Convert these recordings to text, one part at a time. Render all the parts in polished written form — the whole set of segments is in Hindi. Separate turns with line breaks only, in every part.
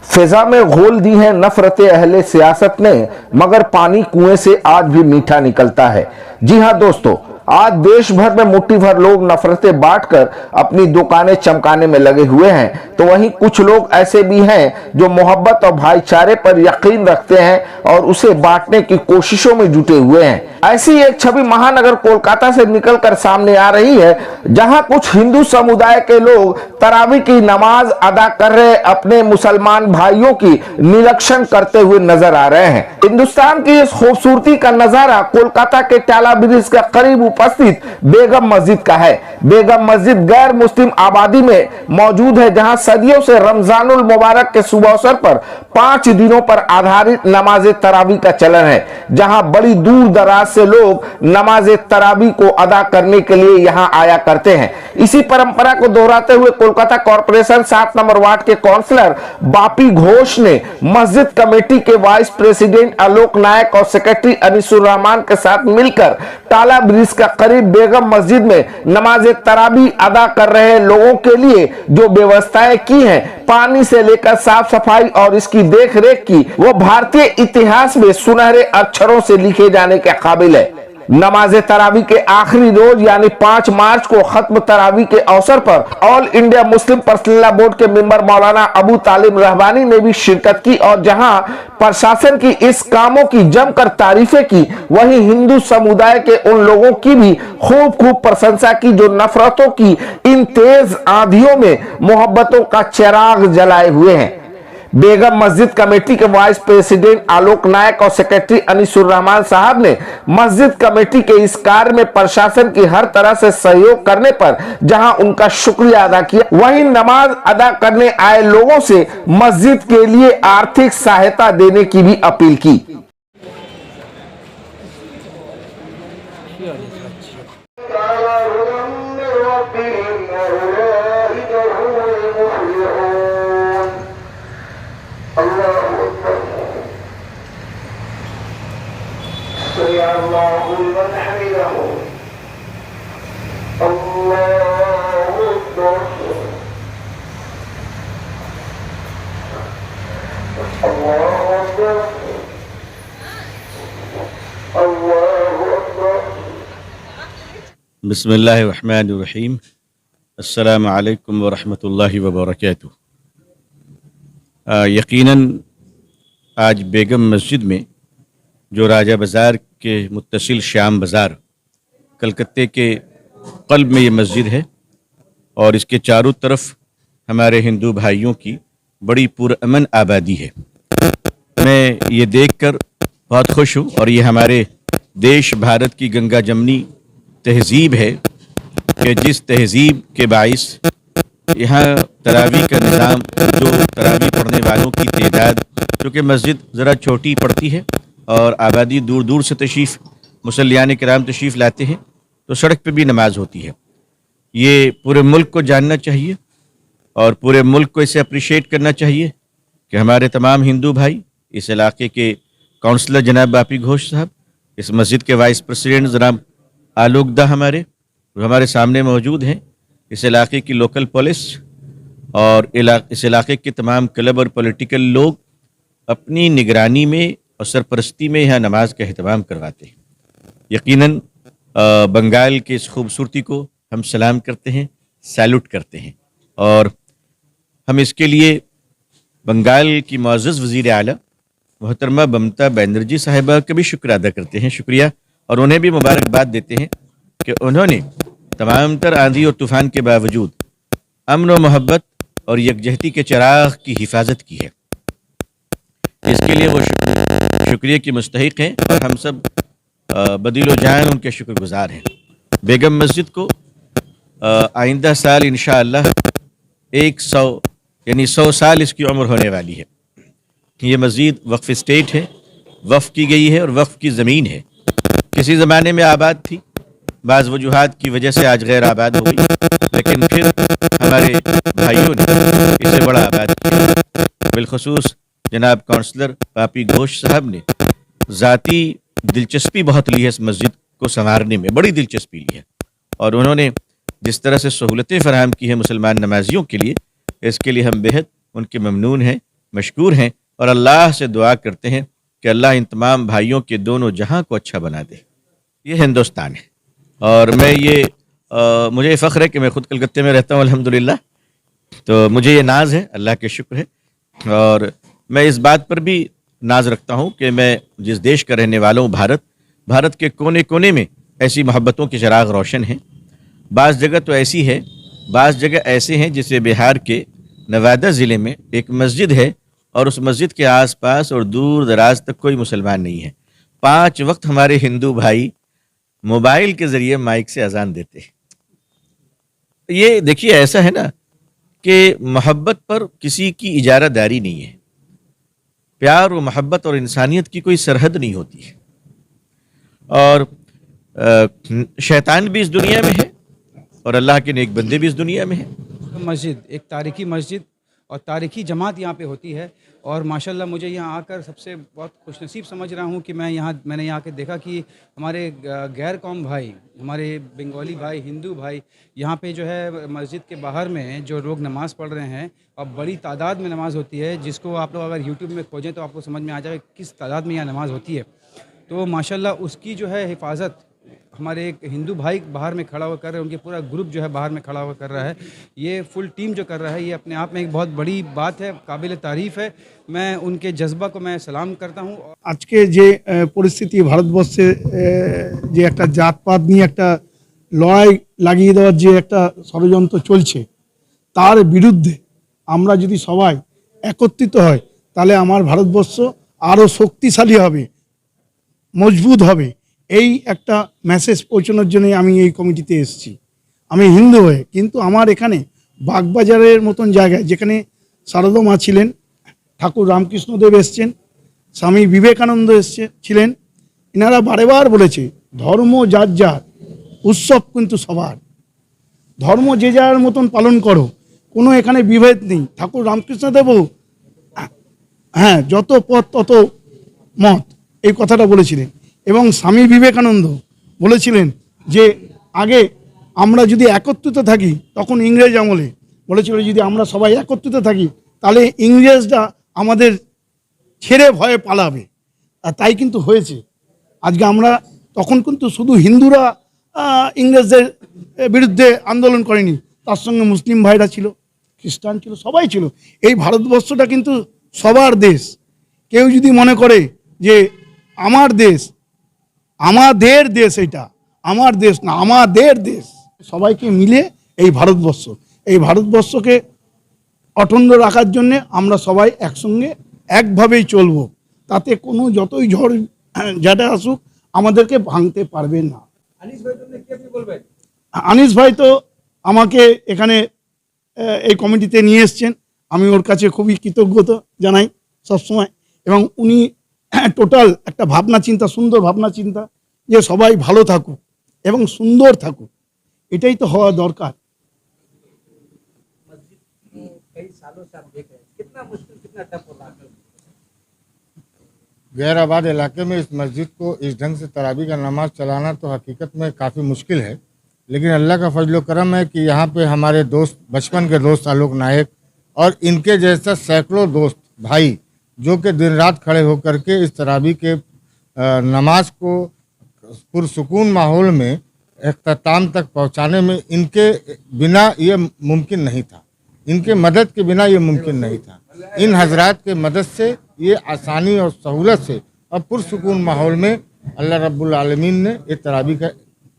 फिजा में घोल दी है नफरते अहले सियासत ने, मगर पानी कुएं से आज भी मीठा निकलता है। जी हां दोस्तों, आज देश भर में मुट्ठी भर लोग नफरतें बांटकर अपनी दुकानें चमकाने में लगे हुए हैं, तो वहीं कुछ लोग ऐसे भी हैं जो मोहब्बत और भाईचारे पर यकीन रखते हैं और उसे बांटने की कोशिशों में जुटे हुए हैं। ऐसी एक छवि महानगर कोलकाता से निकलकर सामने आ रही है, जहां कुछ हिंदू समुदाय के लोग तरावी की नमाज अदा कर रहे अपने मुसलमान भाइयों की निरीक्षण करते हुए नजर आ रहे हैं। हिंदुस्तान की इस खूबसूरती का नजारा कोलकाता के टाला ब्रिज के करीब उपस्थित बेगम मस्जिद का है। बेगम मस्जिद गैर मुस्लिम आबादी में मौजूद है, जहां सदियों से रमजानुल मुबारक के शुभ अवसर पर 5 दिनों पर आधारित नमाज तरावी का चलन है, जहां बड़ी दूर दराज से लोग नमाज तरावी को अदा करने के लिए यहां आया करते हैं। इसी परंपरा को दोहराते हुए कोलकाता कॉर्पोरेशन 7 नंबर वार्ड के काउंसलर बापी घोष ने मस्जिद कमेटी के वाइस प्रेसिडेंट आलोक नायक और सेक्रेटरी अनीसुर रहमान के साथ मिलकर टाला ब्रिज का करीब बेगम मस्जिद में नमाज तरावी अदा कर रहे लोगों के लिए जो व्यवस्थाएं की हैं, पानी से लेकर साफ सफाई और इसकी देखरेख की, वो भारतीय इतिहास में सुनहरे अक्षरों से लिखे जाने के काबिल है। नमाज तरावी के आखिरी रोज यानी 5 मार्च को खत्म तरावी के अवसर पर all India Muslim personal board के मेंबर मौलाना अबू तालिब रहबानी ने भी शिरकत की और जहां प्रशासन की इस कामों की जमकर तारीफें की, वहीं हिंदू समुदाय के उन लोगों की भी खूब प्रशंसा की जो नफरतों की इन तेज आंधियों में मोहब्बतों का चिराग जलाए हुए हैं। बेगम मस्जिद कमेटी के वाइस प्रेसिडेंट आलोक नायक और सेक्रेटरी अनीसुर रहमान साहब ने मस्जिद कमेटी के इस कार्य में प्रशासन की हर तरह से सहयोग करने पर जहां उनका शुक्रिया अदा किया, वहीं नमाज अदा करने आए लोगों से मस्जिद के लिए आर्थिक सहायता देने की भी अपील की।
बिस्मिल्लाहिर्रहमानिर्रहीम। अस्सलामु अलैकुम वरहमतुल्लाहि वबरकातुहू। यकीनन आज बेगम मस्जिद में जो राजा बाज़ार के मुत्तसिल श्याम बाज़ार कलकत्ते के क़ल्ब में ये मस्जिद है और इसके चारों तरफ हमारे हिंदू भाइयों की बड़ी पुरअमन आबादी है। मैं ये देखकर बहुत खुश हूँ और ये हमारे देश भारत की गंगा जमनी तहज़ीब है कि जिस तहज़ीब के बाइस यहाँ तरावी का निज़ाम, जो तरावी पढ़ने वालों की तादाद, क्योंकि मस्जिद ज़रा छोटी पड़ती है और आबादी दूर दूर से तशरीफ़ मुसल्लियान किराम तशरीफ़ लाते हैं, तो सड़क पे भी नमाज होती है। ये पूरे मुल्क को जानना चाहिए और पूरे मुल्क को इसे अप्रिशिएट करना चाहिए कि हमारे तमाम हिंदू भाई, इस इलाके के काउंसलर जनाब बापी घोष साहब, इस मस्जिद के वाइस प्रेसिडेंट जनाब आलोक दा हमारे सामने मौजूद हैं, इस इलाके की लोकल पुलिस और इस इलाके के तमाम क्लब और पॉलिटिकल लोग अपनी निगरानी में और सरपरस्ती में यहाँ नमाज का एहतमाम करवाते हैं। यकीनन बंगाल की इस खूबसूरती को हम सलाम करते हैं, सैल्यूट करते हैं और हम इसके लिए बंगाल की मुअज़्ज़ज़ वज़ीर आला मोहतरमा ममता बनर्जी साहिबा का भी शुक्र अदा करते हैं, शुक्रिया, और उन्हें भी मुबारकबाद देते हैं कि उन्होंने तमाम तर आंधी और तूफ़ान के बावजूद अमन व मोहब्बत और यकजहती के चिराग की हिफाजत की है। इसके लिए वो शुक्रिया की मुस्तहिक हैं और हम सब बदिलो जान उनके शुक्रगुजार हैं। बेगम मस्जिद को आइंदा साल इंशाअल्लाह 100 साल इसकी उम्र होने वाली है। ये मस्जिद वक्फ स्टेट है, वक्फ की गई है और वक्फ की ज़मीन है। किसी ज़माने में आबाद थी, बाज़ वजूहात की वजह से आज गैर आबाद हो गई, लेकिन फिर हमारे भाइयों ने इसे बड़ा आबाद किया। बिलखुसूस जनाब काउंसलर बापी घोष साहब ने ज़ाती दिलचस्पी बहुत ली है, इस मस्जिद को संवारने में बड़ी दिलचस्पी ली है और उन्होंने जिस तरह से सहूलतें फराहम की हैं मुसलमान नमाजियों के लिए, इसके लिए हम बेहद उनके ममनून हैं मशकूर हैं और अल्लाह से दुआ करते हैं कि अल्लाह इन तमाम भाइयों के दोनों जहां को अच्छा बना दे। ये हिंदुस्तान है और मैं ये मुझे फ़ख्र है कि मैं ख़ुद कलकत्ते में रहता हूँ अल्हम्दुलिल्लाह। तो मुझे ये नाज़ है, अल्लाह के शुक्र है। और मैं इस बात पर भी नाज रखता हूँ कि मैं जिस देश का रहने वाला हूँ, भारत के कोने कोने में ऐसी मोहब्बतों के चिराग रोशन हैं। बाज़ जगह तो ऐसी है, बाज़ जगह ऐसे हैं जैसे बिहार के नवादा ज़िले में एक मस्जिद है और उस मस्जिद के आसपास और दूर दराज तक कोई मुसलमान नहीं है। 5 वक्त हमारे हिंदू भाई मोबाइल के ज़रिए माइक से अजान देते हैं। ये देखिए ऐसा है ना कि मोहब्बत पर किसी की इजारादारी नहीं है। प्यार व मोहब्बत और इंसानियत की कोई सरहद नहीं होती है। और शैतान भी इस दुनिया में है और अल्लाह के नेक बंदे भी इस दुनिया में हैं।
मस्जिद एक तारीखी मस्जिद और तारीखी जमात यहाँ पे होती है और माशाल्लाह मुझे यहाँ आकर सबसे बहुत खुशनसीब समझ रहा हूँ कि मैंने यहाँ के देखा कि हमारे गैर कौम भाई, हमारे बंगाली भाई, हिंदू भाई यहाँ पे जो है मस्जिद के बाहर में जो लोग नमाज़ पढ़ रहे हैं और बड़ी तादाद में नमाज़ होती है, जिसको आप लोग अगर यूट्यूब में खोजें तो आपको समझ में आ जाएगा किस तादाद में यहाँ नमाज़ होती है। तो माशाल्लाह उसकी जो है हिफाजत हमारे एक हिंदू भाई बाहर में खड़ा होकर कर रहे हैं, उनके पूरा ग्रुप जो है बाहर में खड़ा होकर कर रहा है। ये फुल टीम जो कर रहा है, ये अपने आप में एक बहुत बड़ी बात है, काबिल तारीफ़ है। मैं उनके जज्बा को मैं सलाम करता हूँ।
আজকে যে পরিস্থিতি ভারতবর্ষে যে একটা জাতপাত নিয়ে একটা লড়াই লাগিয়ে দেওয়ার যে একটা ষড়যন্ত্র চলছে, তার বিরুদ্ধে আমরা যদি সবাই একত্রিত হয় তাহলে আমার ভারতবর্ষ আরও শক্তিশালী হবে, মজবুত হবে। এই একটা মেসেজ পৌঁছানোর জন্যই আমি এই কমিটিতে এসেছি। আমি হিন্দু হয়ে, কিন্তু আমার এখানে বাগবাজারের মতন জায়গায় যেখানে সারদা মা ছিলেন, ঠাকুর রামকৃষ্ণদেব এসছেন, স্বামী বিবেকানন্দ ছিলেন, এনারা বারেবার বলেছে ধর্ম যার যার, উৎসব কিন্তু সবার। ধর্ম যে যার মতন পালন করো, কোনো এখানে বিভেদ নেই। ঠাকুর রামকৃষ্ণদেবও হ্যাঁ যত পথ তত মত এই কথাটা বলেছিলেন। এবং স্বামী বিবেকানন্দ বলেছিলেন যে আগে আমরা যদি একত্রিত থাকি, তখন ইংরেজ আমলে বলেছিল যদি আমরা সবাই একত্রিত থাকি তাহলে ইংরেজরা আমাদের ছেড়ে ভয়ে পালাবে। আর তাই কিন্তু হয়েছে। আজকে আমরা তখন কিন্তু শুধু হিন্দুরা ইংরেজদের বিরুদ্ধে আন্দোলন করেনি, তার সঙ্গে মুসলিম ভাইরা ছিল, খ্রিস্টান ছিল, সবাই ছিল। এই ভারতবর্ষটা কিন্তু সবার দেশ। কেউ যদি মনে করে যে আমার দেশ, আমাদের দেশ, এটা আমার দেশ না, আমাদের দেশ। সবাইকে মিলে এই ভারতবর্ষ, এই ভারতবর্ষকে অখণ্ড রাখার জন্য আমরা সবাই একসঙ্গে একভাবেই চলবো। তাতে কোনো যতই ঝড় ঝাঁটা আসুক আমাদেরকে ভাঙতে পারবে না। আনিস ভাই তো আমাকে এখানে এই কমিটিতে নিয়ে এসছেন, আমি ওর কাছে খুবই কৃতজ্ঞতা জানাই সবসময়। এবং উনি টোটাল একটা ভাবনা চিন্তা, সুন্দর ভাবনা চিন্তা, যে সবাই ভালো থাকুক এবং সুন্দর থাকুক, এটাই তো হওয়া দরকার।
गैर आबाद इलाके में इस मस्जिद को इस ढंग से तरावी का नमाज चलाना तो हकीकत में काफ़ी मुश्किल है, लेकिन अल्लाह का फजल करम है कि यहाँ पे हमारे दोस्त, बचपन के दोस्त आलोक नायक और इनके जैसा सैकड़ों दोस्त भाई जो कि दिन रात खड़े होकर के इस तरावी के नमाज को पुरसुकून माहौल में अख्ताम तक पहुँचाने में इनके बिना ये मुमकिन नहीं था, इनके मदद के बिना ये मुमकिन नहीं था। इन हजरात के मदद से ये आसानी और सहूलत से और पुरसुकून माहौल में अल्लाह रब्बुल आलमीन ने ये तरावी का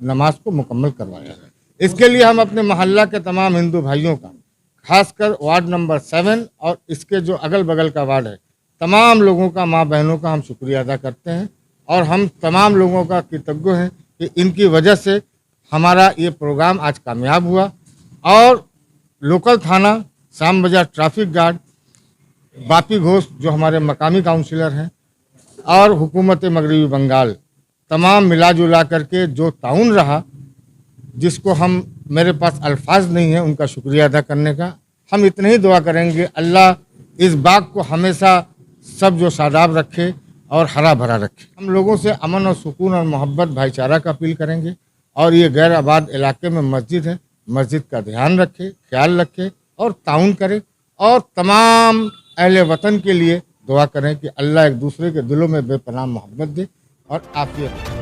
नमाज को मुकम्मल करवाया है। इसके लिए हम अपने मोहल्ला के तमाम हिंदू भाइयों का, खासकर वार्ड नंबर 7 और इसके जो अगल बगल का वार्ड है, तमाम लोगों का, माँ बहनों का हम शुक्रिया अदा करते हैं और हम तमाम लोगों का कृतज्ञ हैं कि इनकी वजह से हमारा ये प्रोग्राम आज कामयाब हुआ। और लोकल थाना, शाम बाजार ट्रैफिक गार्ड, बापी घोष जो हमारे मकामी काउंसिलर हैं, और हुकूमत मगरबी बंगाल, तमाम मिला जुला करके जो ताउन रहा, जिसको हम, मेरे पास अल्फाज नहीं है उनका शुक्रिया अदा करने का। हम इतने ही दुआ करेंगे अल्लाह इस बाग को हमेशा सब जो शादाब रखे और हरा भरा रखे। हम लोगों से अमन और सुकून और मोहब्बत, भाईचारा का अपील करेंगे और ये गैर आबाद इलाके में मस्जिद है, मस्जिद का ध्यान रखे, ख्याल रखे और ताउन करे और तमाम अहले वतन के लिए दुआ करें कि अल्लाह एक दूसरे के दिलों में बेपनाह मोहब्बत दे और आफियत दे।